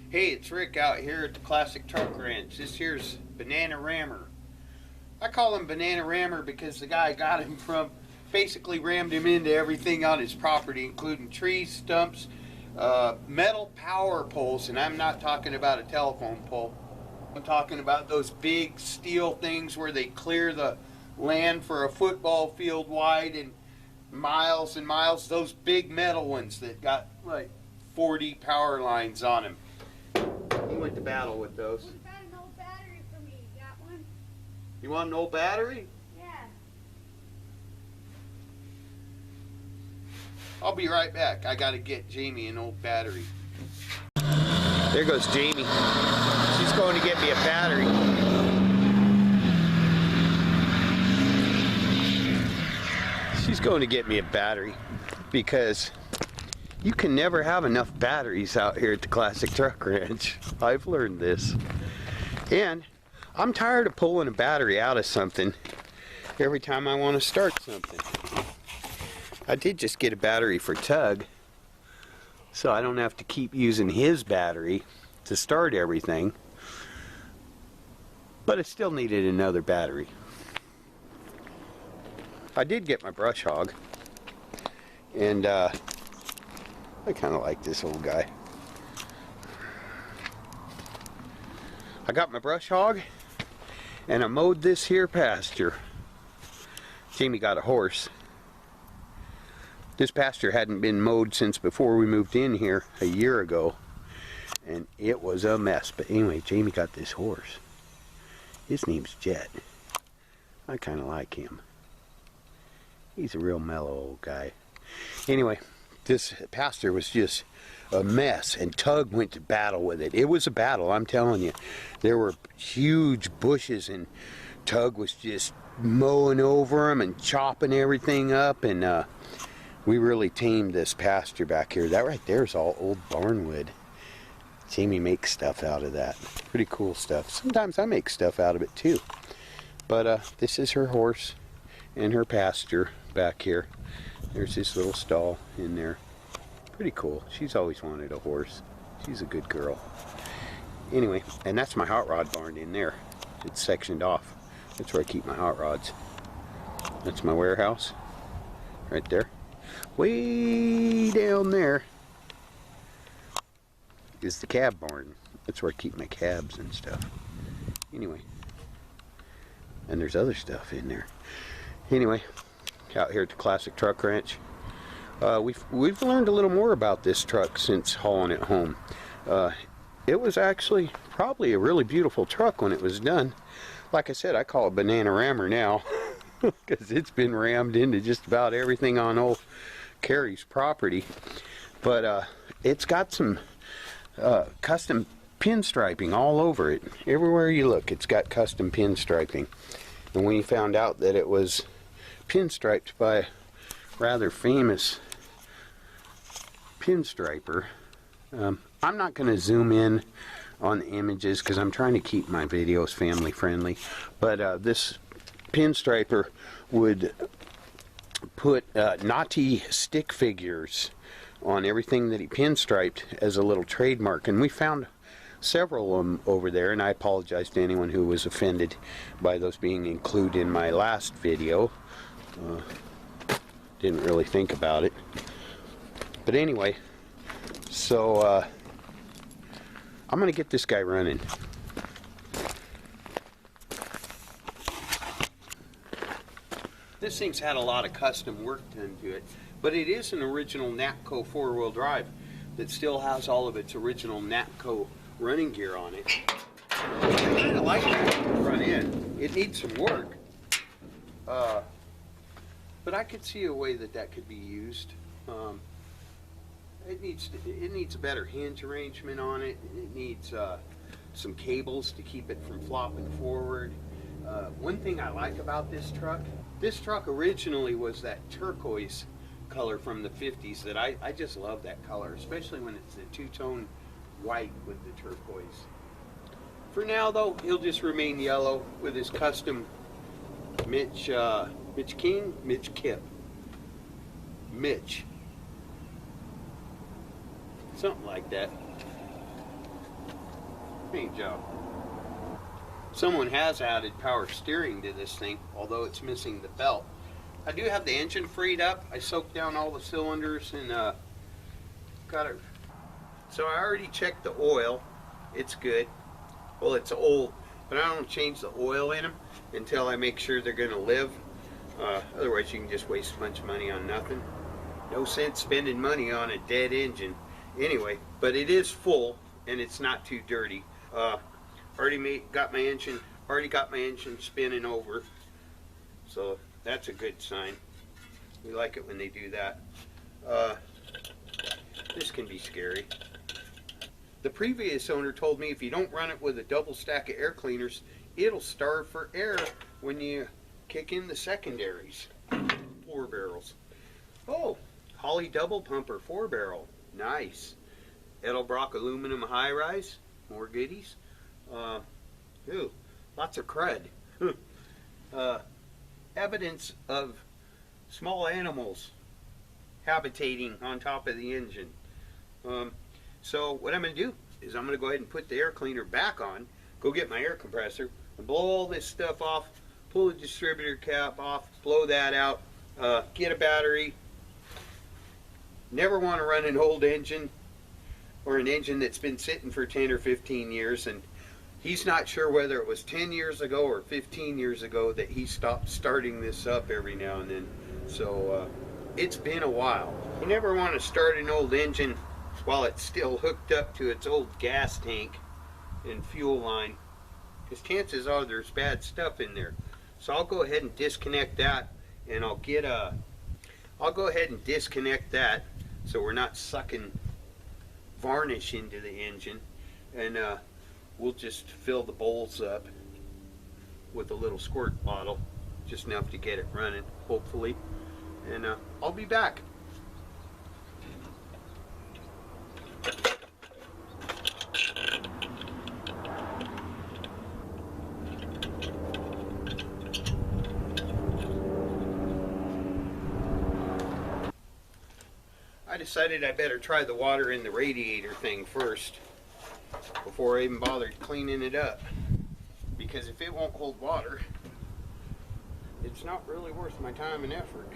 Hey, it's Rick out here at the Classic Truck Ranch. This here's Banana Rammer. I call him Banana Rammer because the guy got him from, basically rammed him into everything on his property, including trees, stumps, metal power poles, and I'm not talking about a telephone pole. I'm talking about those big steel things where they clear the land for a football field wide and miles, those big metal ones that got like 40 power lines on them. He went to battle with those. What about an old battery for me? You got one? You want an old battery? Yeah. I'll be right back. I gotta get Jamie an old battery. There goes Jamie. She's going to get me a battery. She's going to get me a battery because you can never have enough batteries out here at the Classic Truck Ranch. I've learned this. And I'm tired of pulling a battery out of something every time I want to start something. I did just get a battery for Tug, so I don't have to keep using his battery to start everything. But I still needed another battery. I did get my brush hog, and I kind of like this old guy. I got my brush hog, and I mowed this here pasture. Jamie got a horse. This pasture hadn't been mowed since before we moved in here a year ago, and it was a mess. But anyway, Jamie got this horse. His name's Jet. I kind of like him. He's a real mellow old guy. Anyway, this pasture was just a mess, and Tug went to battle with it. It was a battle, I'm telling you. There were huge bushes, and Tug was just mowing over them and chopping everything up, and we really tamed this pasture back here. That right there is all old barnwood. Jamie makes stuff out of that. Pretty cool stuff. Sometimes I make stuff out of it too. But this is her horse and her pasture back here. There's this little stall in there. Pretty cool. She's always wanted a horse. She's a good girl. Anyway, and that's my hot rod barn in there. It's sectioned off. That's where I keep my hot rods. That's my warehouse right there. Way down there is the cab barn. That's where I keep my cabs and stuff. Anyway, and there's other stuff in there. Anyway, out here at the Classic Truck Ranch, we've learned a little more about this truck since hauling it home. It was actually probably a really beautiful truck when it was done. Like I said, I call it Banana Rammer now because it's been rammed into just about everything on old Carrie's property. But it's got some custom pinstriping all over it. Everywhere you look, it's got custom pinstriping. And when you found out that it was pinstriped by a rather famous pinstriper, I'm not going to zoom in on the images because I'm trying to keep my videos family friendly, but this pinstriper would put naughty stick figures on everything that he pinstriped as a little trademark, and we found several of them over there, and I apologize to anyone who was offended by those being included in my last video. Didn't really think about it, but anyway, so I'm gonna get this guy running. This thing's had a lot of custom work done to it, but it is an original Napco 4-wheel drive that still has all of its original Napco running gear on it. I kind of like that front end. It needs some work, but I could see a way that that could be used. It needs a better hinge arrangement on it. It needs some cables to keep it from flopping forward. One thing I like about this truck originally was that turquoise color from the 50s that I just love that color, especially when it's a two-tone white with the turquoise. For now though, he'll just remain yellow with his custom Mitch Kip. Something like that. Paint job. Someone has added power steering to this thing, although it's missing the belt. I do have the engine freed up. I soaked down all the cylinders and got it. So I already checked the oil. It's good. Well, it's old, but I don't change the oil in them until I make sure they're going to live. Otherwise, you can just waste a bunch of money on nothing. No sense spending money on a dead engine. Anyway, but it is full and it's not too dirty. Already got my engine spinning over, so that's a good sign. We like it when they do that. This can be scary. The previous owner told me if you don't run it with a double stack of air cleaners, it'll starve for air when you kick in the secondaries. 4 barrels. Oh, Holly double pumper 4 barrel. Nice. Edelbrock aluminum high rise. More goodies. Ooh, lots of crud. Evidence of small animals habitating on top of the engine. So what I'm going to do is I'm going to go ahead and put the air cleaner back on, go get my air compressor, and blow all this stuff off, pull the distributor cap off, blow that out, get a battery. Never want to run an old engine or an engine that's been sitting for 10 or 15 years, and he's not sure whether it was 10 years ago or 15 years ago that he stopped starting this up every now and then. So it's been a while. You never want to start an old engine while it's still hooked up to its old gas tank and fuel line, because chances are there's bad stuff in there. So I'll go ahead and disconnect that, and I'll go ahead and disconnect that so we're not sucking varnish into the engine, and we'll just fill the bowls up with a little squirt bottle, just enough to get it running, hopefully, and I'll be back. I decided I better try the water in the radiator thing first before I even bothered cleaning it up, because if it won't hold water, it's not really worth my time and effort.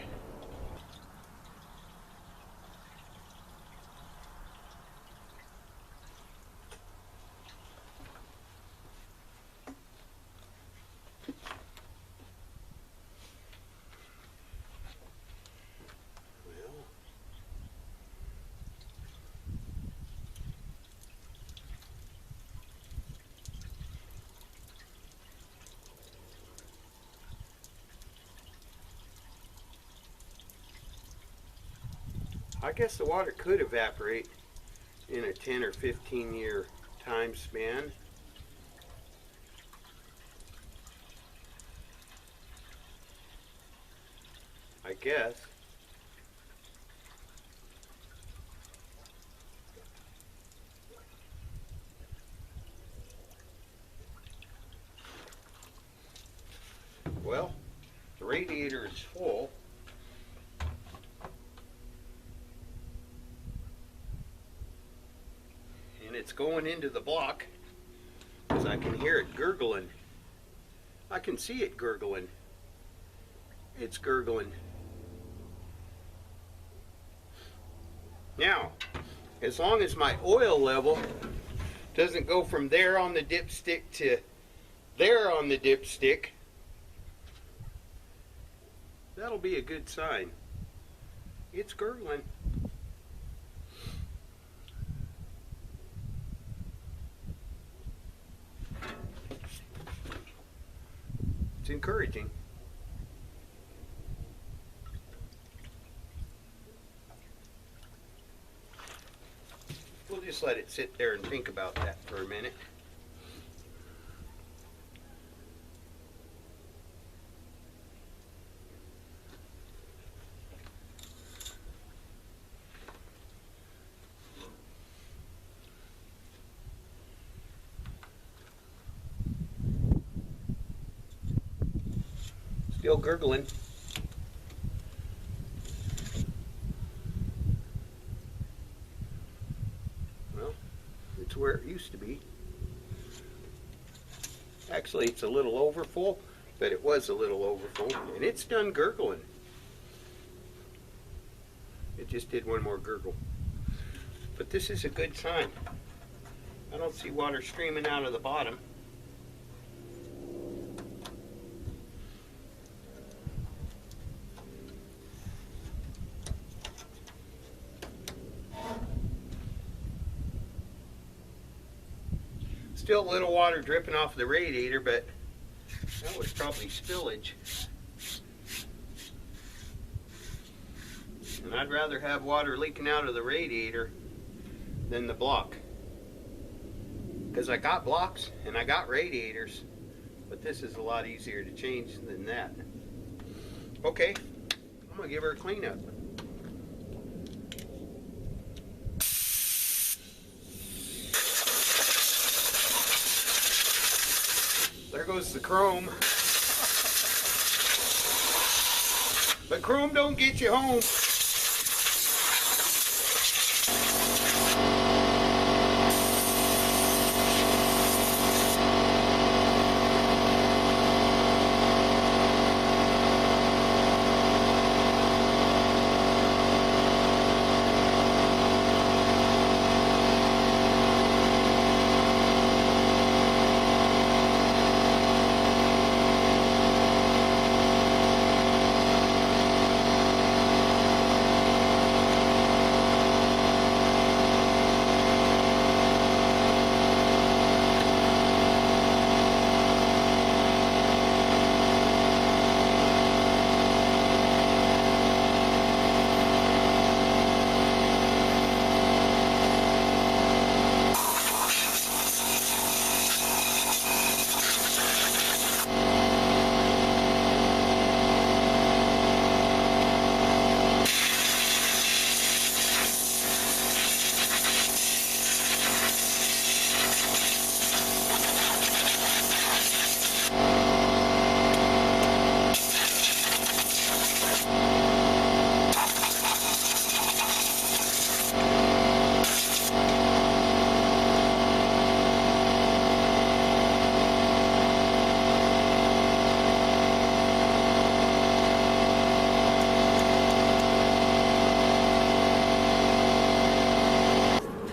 I guess the water could evaporate in a 10 or 15 year time span. I guess. Well, the radiator is full. And it's going into the block because I can hear it gurgling. I can see it gurgling. It's gurgling. Now, as long as my oil level doesn't go from there on the dipstick to there on the dipstick, that'll be a good sign. It's gurgling. It's encouraging. We'll just let it sit there and think about that for a minute. Still gurgling. Well, it's where it used to be. Actually, it's a little overfull, but it was a little overfull, and it's done gurgling. It just did one more gurgle. But this is a good sign. I don't see water streaming out of the bottom. Still a little water dripping off the radiator, but that was probably spillage. And I'd rather have water leaking out of the radiator than the block. Because I got blocks and I got radiators, but this is a lot easier to change than that. Okay, I'm gonna give her a cleanup. There goes the chrome. But chrome don't get you home.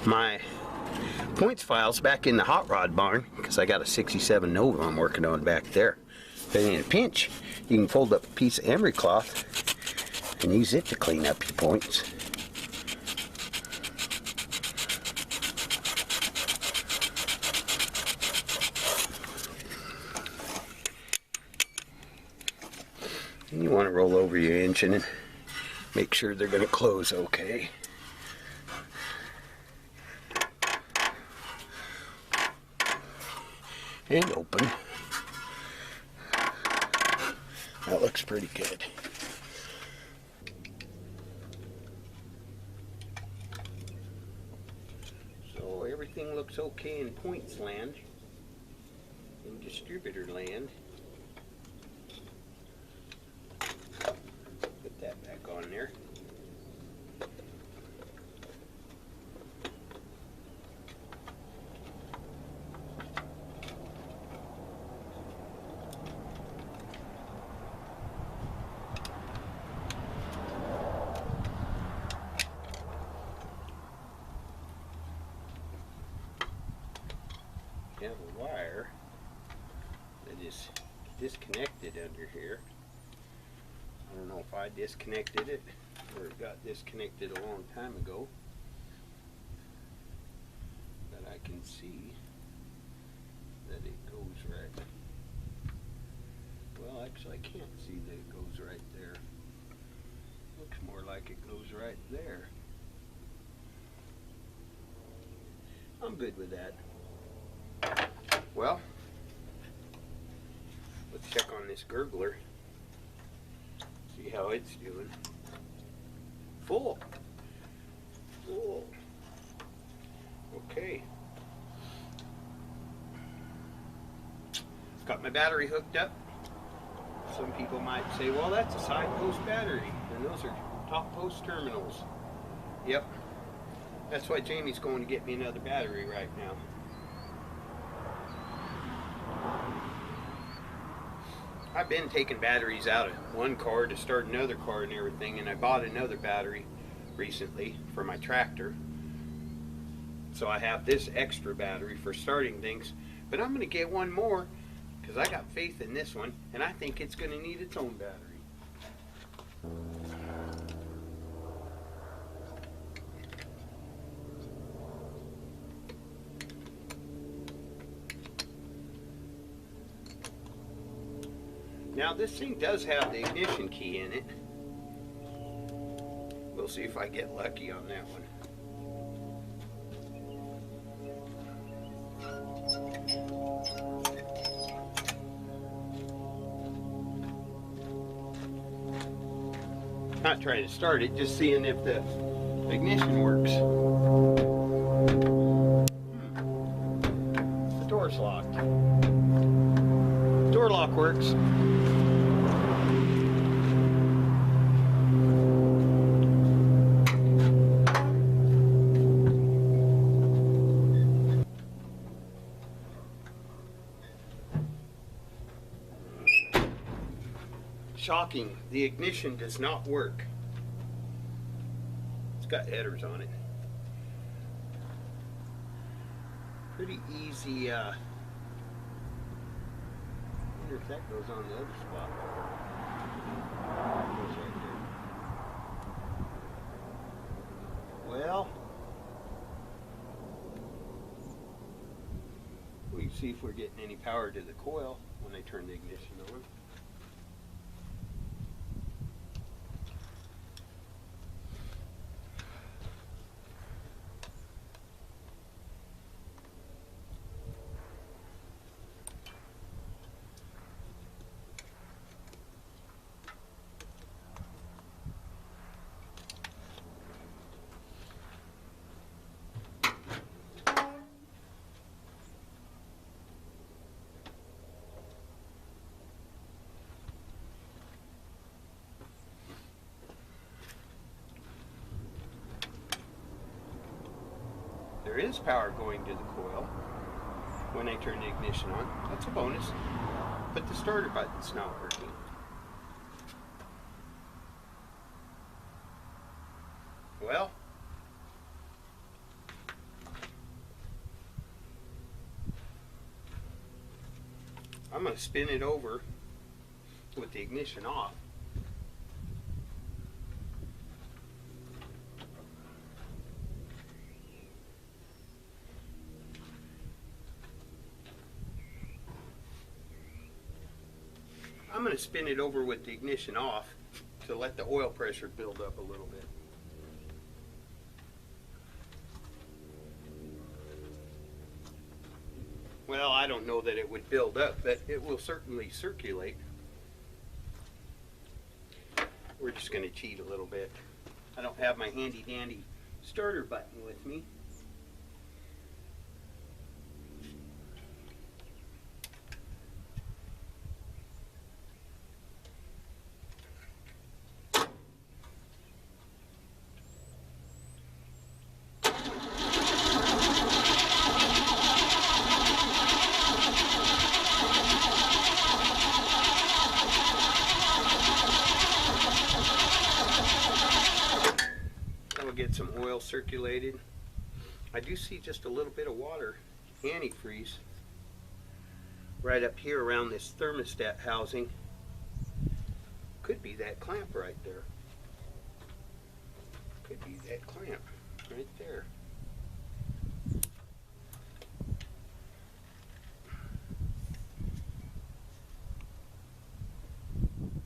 My points file's back in the hot rod barn because I got a 67 Nova I'm working on back there. But in a pinch, you can fold up a piece of emery cloth and use it to clean up your points. And you want to roll over your engine and make sure they're going to close okay. And open. That looks pretty good. So everything looks okay in points land, in distributor land. Put that back on there. Have a wire that is disconnected under here. I don't know if I disconnected it or it got disconnected a long time ago, but I can see that it goes right. Well, actually I can't see that it goes right there. Looks more like it goes right there. I'm good with that. Well, let's check on this gurgler. See how it's doing. Full. Full. Okay. Got my battery hooked up. Some people might say, well, that's a side post battery, and those are top post terminals. Yep. That's why Jamie's going to get me another battery right now. I've been taking batteries out of one car to start another car and everything, and I bought another battery recently for my tractor. So I have this extra battery for starting things, but I'm going to get one more because I got faith in this one, and I think it's going to need its own battery. Now this thing does have the ignition key in it. We'll see if I get lucky on that one. Not trying to start it, just seeing if the ignition works. The door's locked. Door lock works. Shocking, the ignition does not work. It's got headers on it. Pretty easy. I wonder if that goes on the other spot. It goes right there. Well, we can see if we're getting any power to the coil when I turn the ignition on. There is power going to the coil when I turn the ignition on. That's a bonus. But the starter button's not working. Well, I'm going to spin it over with the ignition off. I'm going to spin it over with the ignition off to let the oil pressure build up a little bit. Well, I don't know that it would build up, but it will certainly circulate. We're just going to cheat a little bit. I don't have my handy dandy starter button with me. Get some oil circulated. I do see just a little bit of water antifreeze right up here around this thermostat housing. Could be that clamp right there. Could be that clamp right there.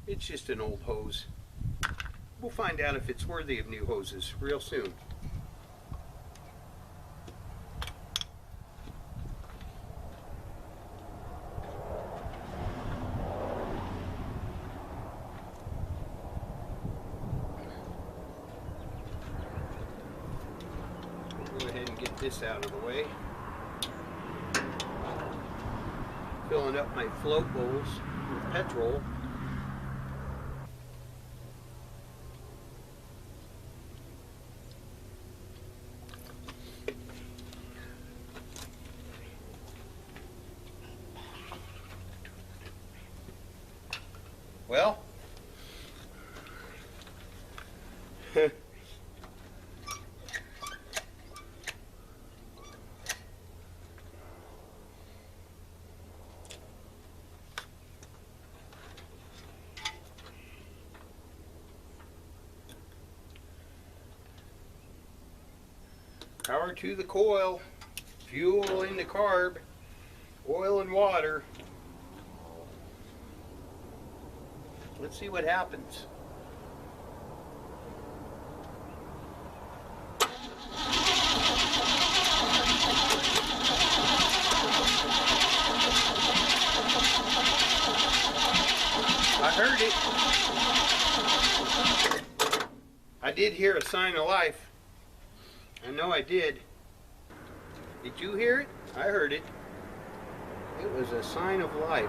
It's just an old hose. We'll find out if it's worthy of new hoses real soon. Go ahead and get this out of the way. Filling up my float bowls with petrol. Well, power to the coil, fuel in the carb, oil and water. Let's see what happens. I heard it. I did hear a sign of life. I know I did. Did you hear it? I heard it. It was a sign of life.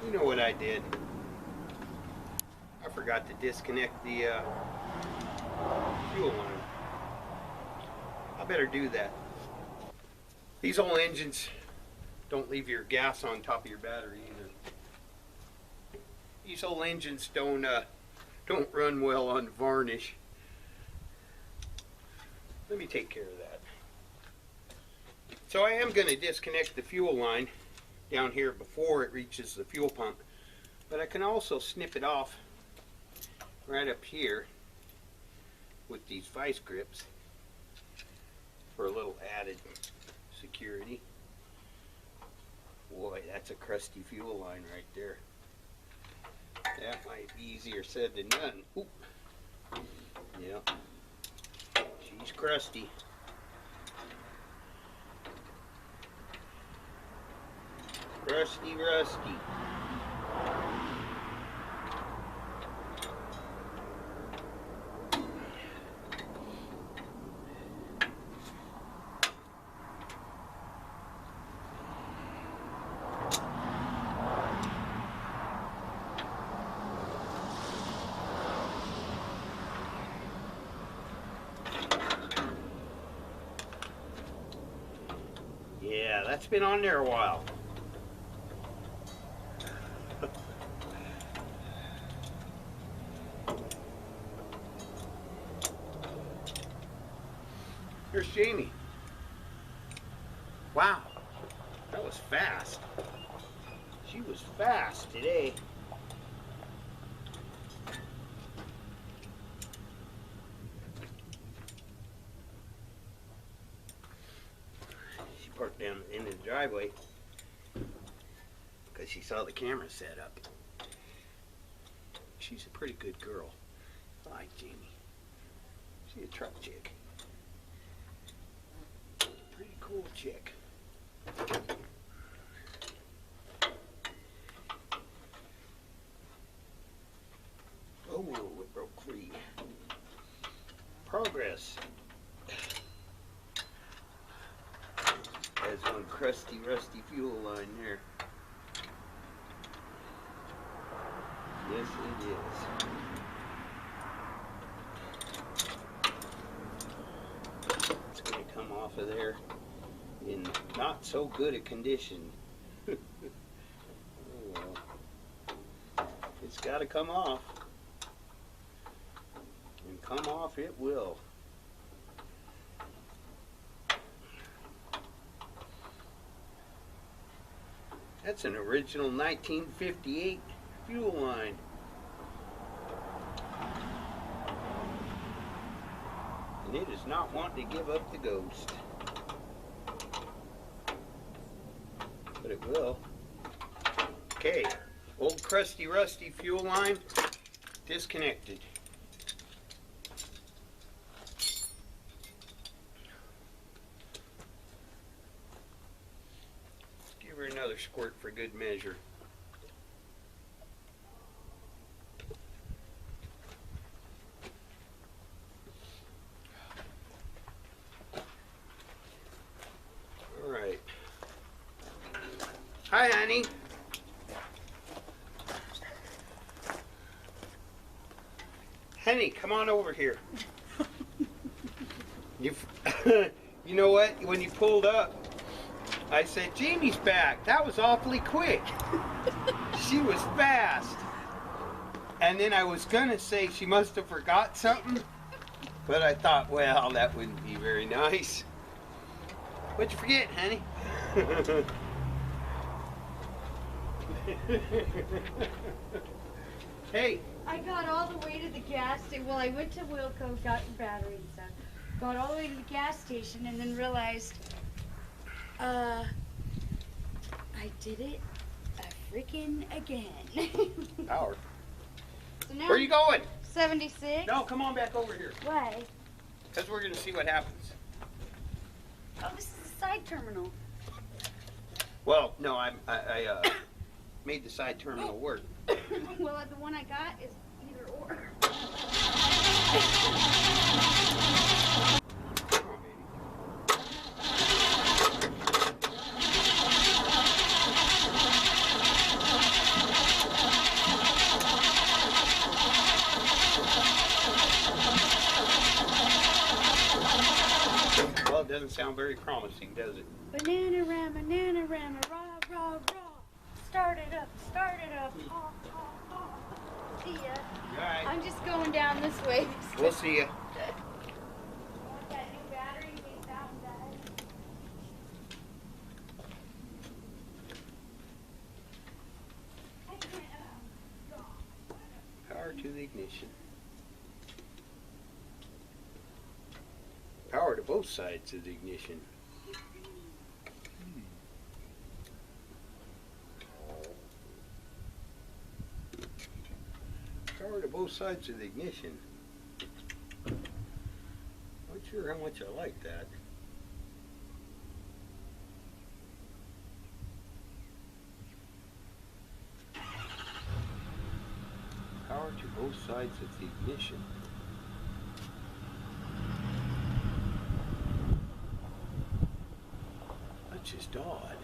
You know what I did? I forgot to disconnect the fuel line. I better do that. These old engines don't leave your gas on top of your battery either. These old engines don't run well on varnish. Let me take care of that. So I am going to disconnect the fuel line down here before it reaches the fuel pump, but I can also snip it off right up here with these vice grips for a little added security. Boy, that's a crusty fuel line right there. That might be easier said than done. Oop. Yeah, she's crusty. Crusty, rusty. Yeah, that's been on there a while. Here's Jamie. Wow, that was fast. She was fast today. She parked down the end of the driveway because she saw the camera set up. She's a pretty good girl. I like Jamie. She's a truck chick. Pretty cool chick. Oh, it broke free. Progress. There's one crusty, rusty fuel line there. Yes, it is. It's going to come off of there in not so good a condition. Oh well. It's got to come off. And come off it will. That's an original 1958 fuel line. And it is not wanting to give up the ghost. But it will. Okay, old crusty rusty fuel line disconnected. Give her another squirt for good measure. All right. Hi, honey. Honey, come on over here. You know what? When you pulled up, I said, Jamie's back. That was awfully quick. She was fast. And then I was gonna say she must have forgot something, but I thought, well, that wouldn't be very nice. What'd you forget, honey? Hey. I got all the way to the gas station. Well, I went to Wilco, got the battery and stuff. Got all the way to the gas station and then realized, I did it freaking again. Power. So now Where are you going? 76. No, come on back over here. Why? Because we're going to see what happens. Oh, this is a side terminal. Well, no, I made the side terminal work. Well, the one I got is either or. Come on, baby. Well, it doesn't sound very promising, does it? Banana rama, rah, rah, rah. Start it up, ha, ha, ha. See ya. All right. I'm just going down this way. We'll see you. Want that new battery in case that one dies? Power to the ignition. Power to both sides of the ignition. Power to both sides of the ignition. Not sure how much I like that. Power to both sides of the ignition. That's just odd.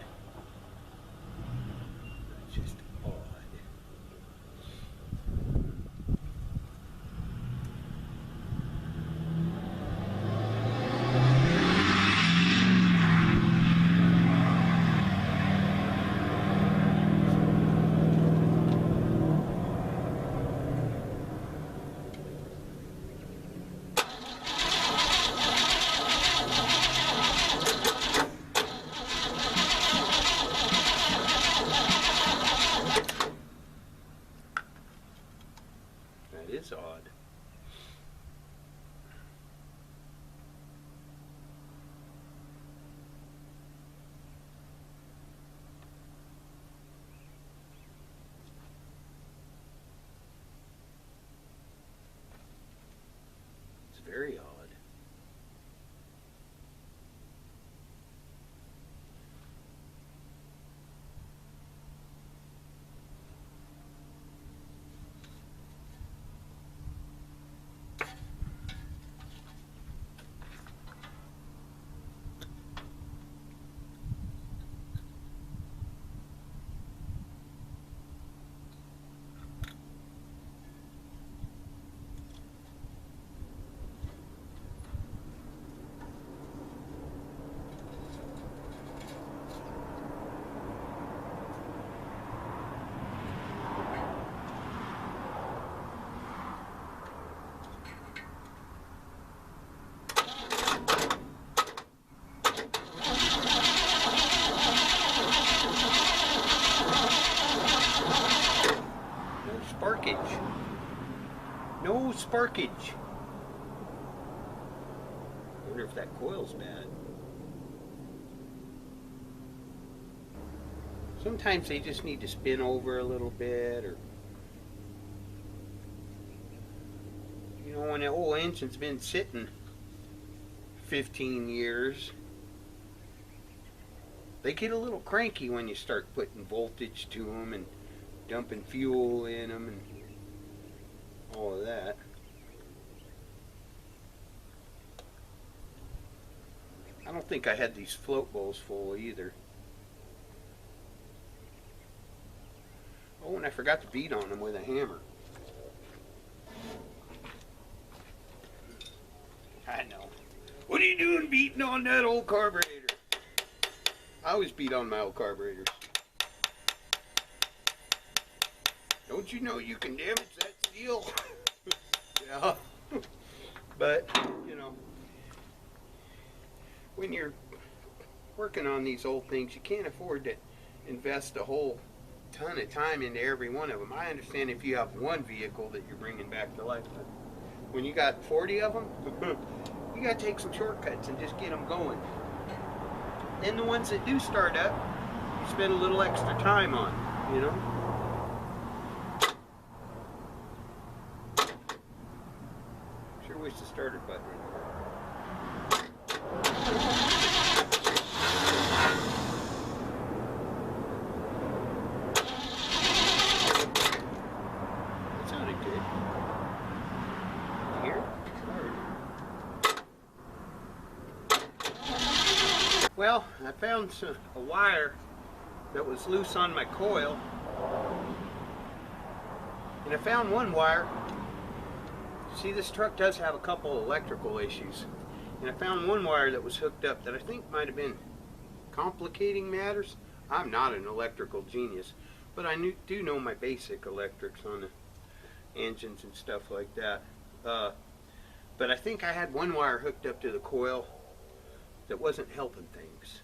That's just odd. That is odd. It's very odd. Sparkage. No sparkage. I wonder if that coil's bad. Sometimes they just need to spin over a little bit, or you know, when the whole engine's been sitting 15 years, they get a little cranky when you start putting voltage to them and dumping fuel in them and all of that. I don't think I had these float bowls full either. Oh, and I forgot to beat on them with a hammer. I know. What are you doing beating on that old carburetor? I always beat on my old carburetors. Don't you know you can damage that steel? Yeah. But, you know, when you're working on these old things, you can't afford to invest a whole ton of time into every one of them. I understand if you have one vehicle that you're bringing back to life, but when you got 40 of them, you got to take some shortcuts and just get them going. Then the ones that do start up, you spend a little extra time on, you know. Sure wish the starter button would work. That sounded good. Here? Well, I found a wire that was loose on my coil. And I found one wire. See, this truck does have a couple electrical issues. And I found one wire that was hooked up that I think might have been complicating matters. I'm not an electrical genius, but I do know my basic electrics on the engines and stuff like that. But I think I had one wire hooked up to the coil that wasn't helping things.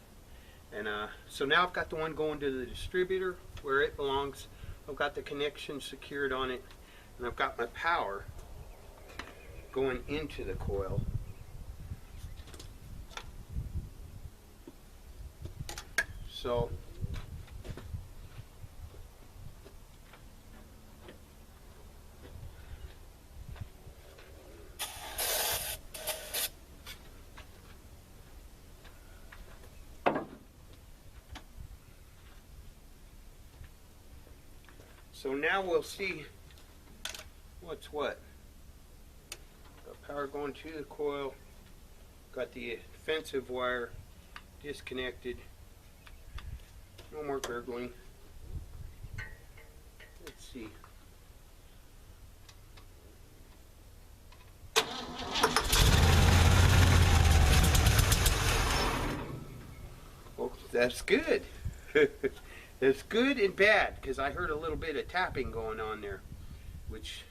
And so now I've got the one going to the distributor where it belongs. I've got the connection secured on it, and I've got my power going into the coil. So now we'll see what's what. Got power going to the coil, got the offensive wire disconnected, no more gurgling. Let's see. Well, that's good. It's good and bad, because I heard a little bit of tapping going on there, which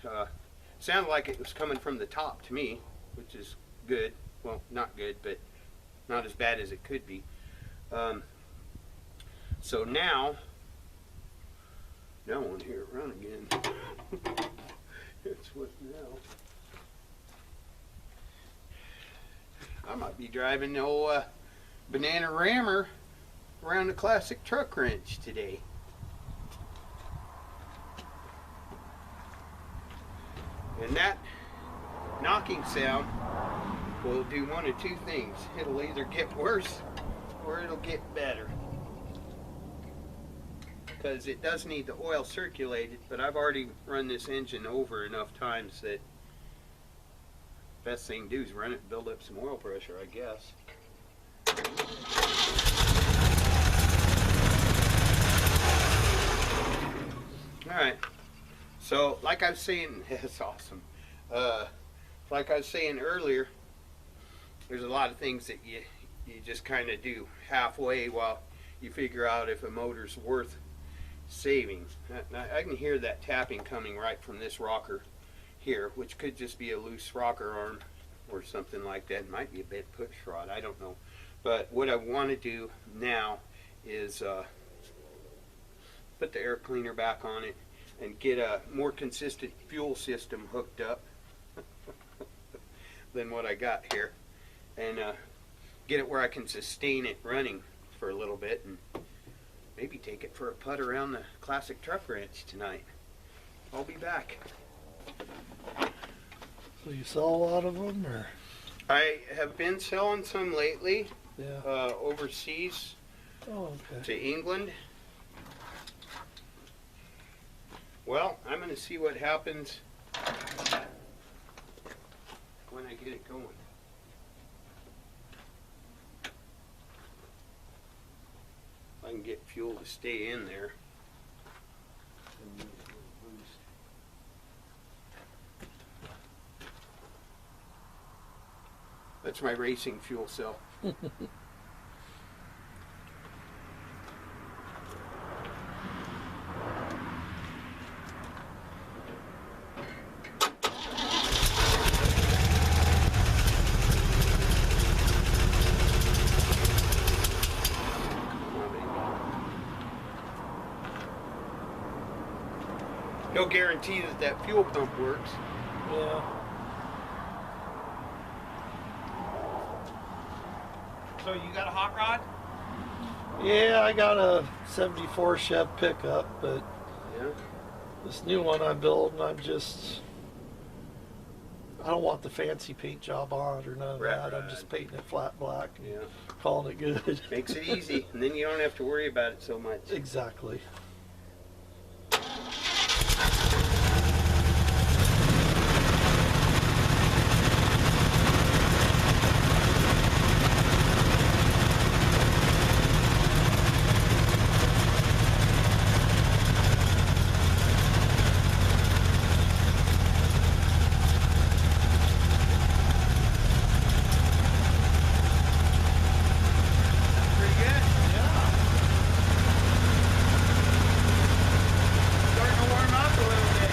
sounded like it was coming from the top to me, which is good. Well, not good, but not as bad as it could be. So now I want to hear it run again. It's what now? I might be driving the old banana rammer around the classic truck wrench today. And that knocking sound will do one of two things. It'll either get worse or it'll get better. Because it does need the oil circulated, but I've already run this engine over enough times that best thing to do is run it and build up some oil pressure, I guess. Alright, so like I was saying, that's awesome. Like I was saying earlier, there's a lot of things that you just kind of do halfway while you figure out if a motor's worth saving. Now, I can hear that tapping coming right from this rocker here, which could just be a loose rocker arm or something like that. It might be a bit push rod, I don't know. But what I want to do now is put the air cleaner back on it and get a more consistent fuel system hooked up than what I got here, and get it where I can sustain it running for a little bit, and maybe take it for a putt around the classic truck wrench tonight. I'll be back. So you sell a lot of them, or? I have been selling some lately. Yeah. Overseas. Oh, okay. To England. Well, I'm going to see what happens when I get it going. If I can get fuel to stay in there. That's my racing fuel cell. no guarantee that that fuel pump works. Yeah. So you got a hot rod? Yeah, I got a 74 Chev pickup, but Yeah. this new one I'm building, I don't want the fancy paint job on it or none of that. I'm just painting it flat black, Yeah. calling it good. Makes it easy, and then you don't have to worry about it so much. Exactly. Pretty good. Yeah. Starting to warm up a little bit.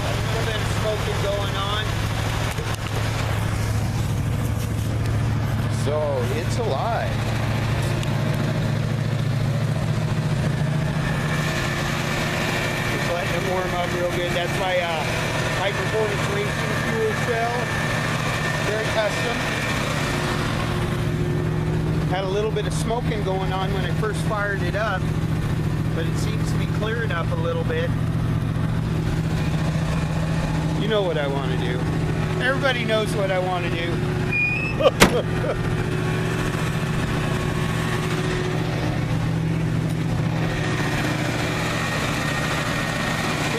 A little bit of smoking going on. So it's alive. Just letting it warm up real good. That's my high performance racing fuel cell. Very custom. Had a little bit of smoking going on when I first fired it up, but it seems to be clearing up a little bit. You know what I want to do. Everybody knows what I want to do. Can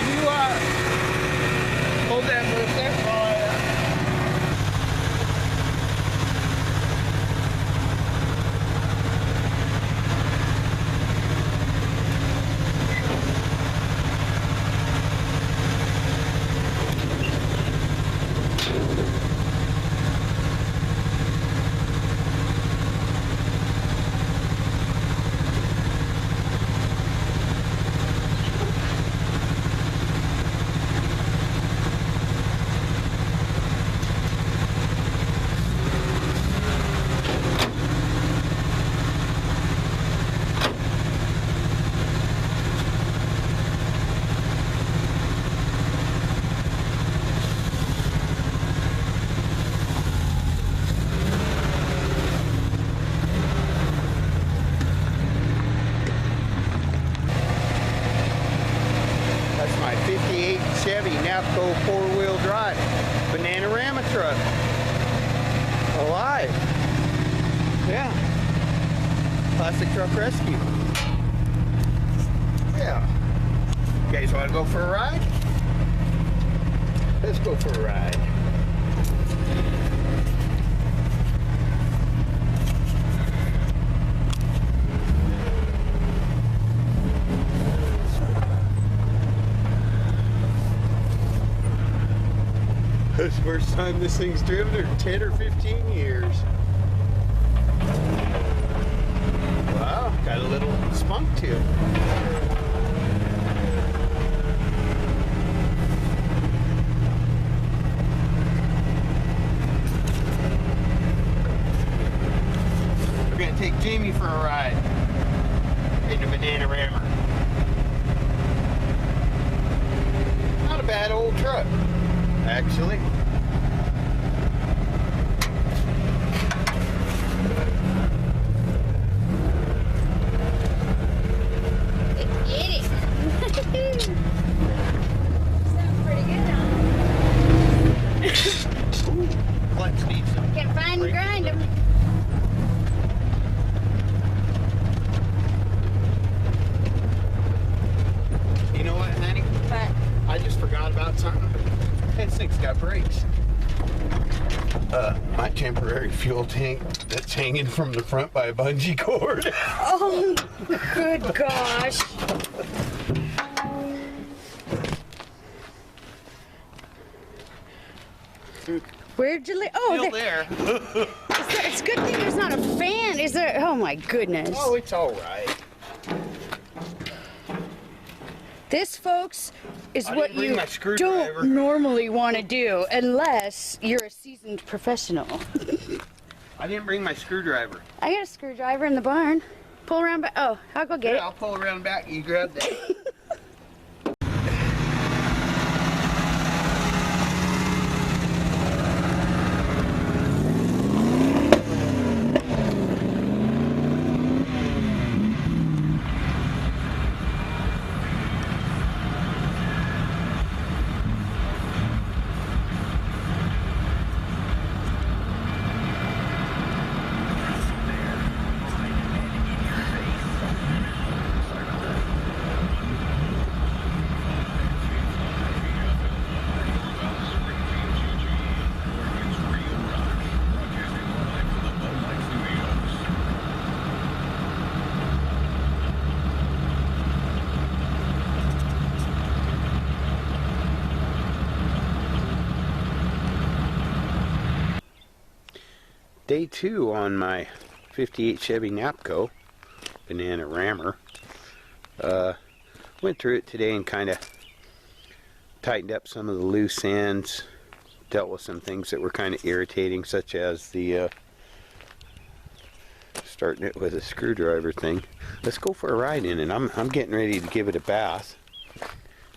you hold that for a sec? That's my 58 Chevy Napco 4-wheel drive Bananarama truck. Alive. Yeah. Classic truck rescue. Yeah. You guys want to go for a ride? Let's go for a ride. That's the first time this thing's driven in 10 or 15 years. Wow, got a little spunk to it. We're gonna take Jamie for a ride in the Bananarama. Not a bad old truck, actually. Get it. Sounds pretty good, huh? Flex needs some. Can find and grind them. You know what, honey? But I just forgot about something. temporary fuel tank that's hanging from the front by a bungee cord. Oh, good gosh. Where'd you leave? Oh, Still there. it's a good thing there's not a fan. Is there? Oh my goodness. Oh, it's all right. This, folks, is I what didn't bring you my screwdriver. don't normally want to do unless you're a seasoned professional. I didn't bring my screwdriver. I got a screwdriver in the barn. Pull around back. Oh, I'll go get Yeah, it. I'll pull around back. You grab that. Day 2 on my 58 Chevy Napco banana rammer. Went through it today and kind of tightened up some of the loose ends, dealt with some things that were kind of irritating, such as the starting it with a screwdriver thing. Let's go for a ride in it. I'm getting ready to give it a bath.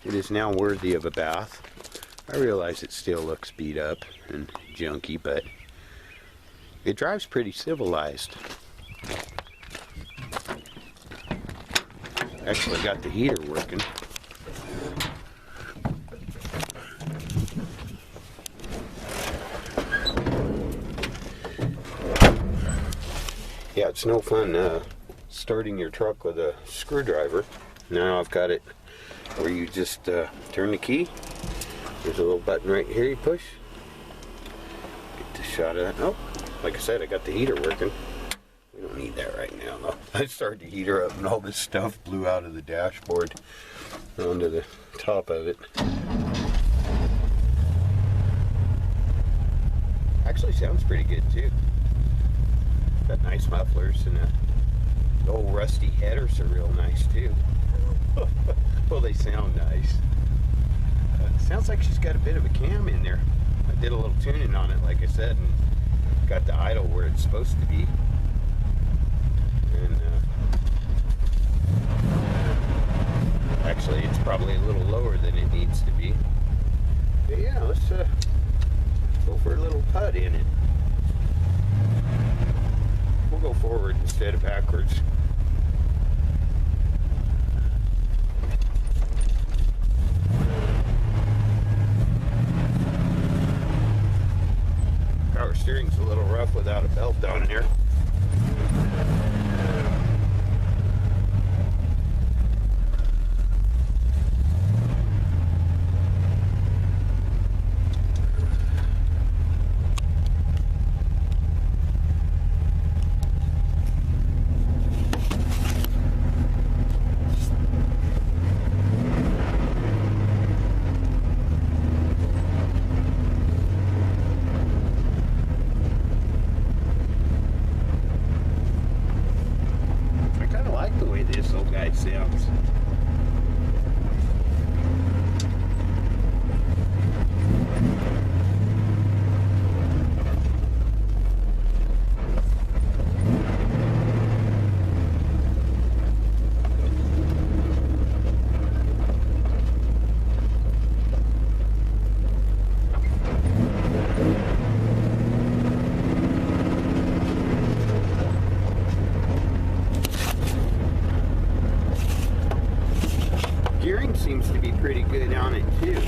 It is now worthy of a bath. I realize it still looks beat up and junky, but it drives pretty civilized. Actually got the heater working. Yeah, it's no fun starting your truck with a screwdriver. Now I've got it where you just turn the key. There's a little button right here you push. Get the shot of that. Oh, like I said, I got the heater working. We don't need that right now, though. I started the heater up and all this stuff blew out of the dashboard onto the top of it. Actually sounds pretty good, too. Got nice mufflers, and the old rusty headers are real nice, too. Well, they sound nice. Sounds like she's got a bit of a cam in there. I did a little tuning on it, like I said, and got the idle where it's supposed to be. And actually, it's probably a little lower than it needs to be. But yeah, let's go for a little putt in it. We'll go forward instead of backwards. Power steering's a little rough without a belt on here. Sounds. Seems to be pretty good on it too.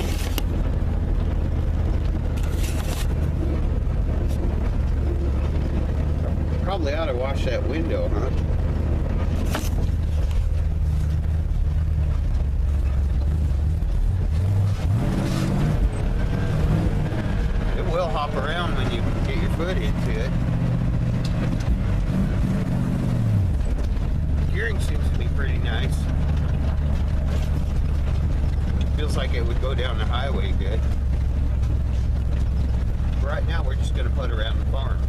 Probably ought to wash that window, huh? It will hop around when you get your foot good into it. Gearing seems to be pretty nice. Feels like it would go down the highway good. Right now we're just going to put around the farm.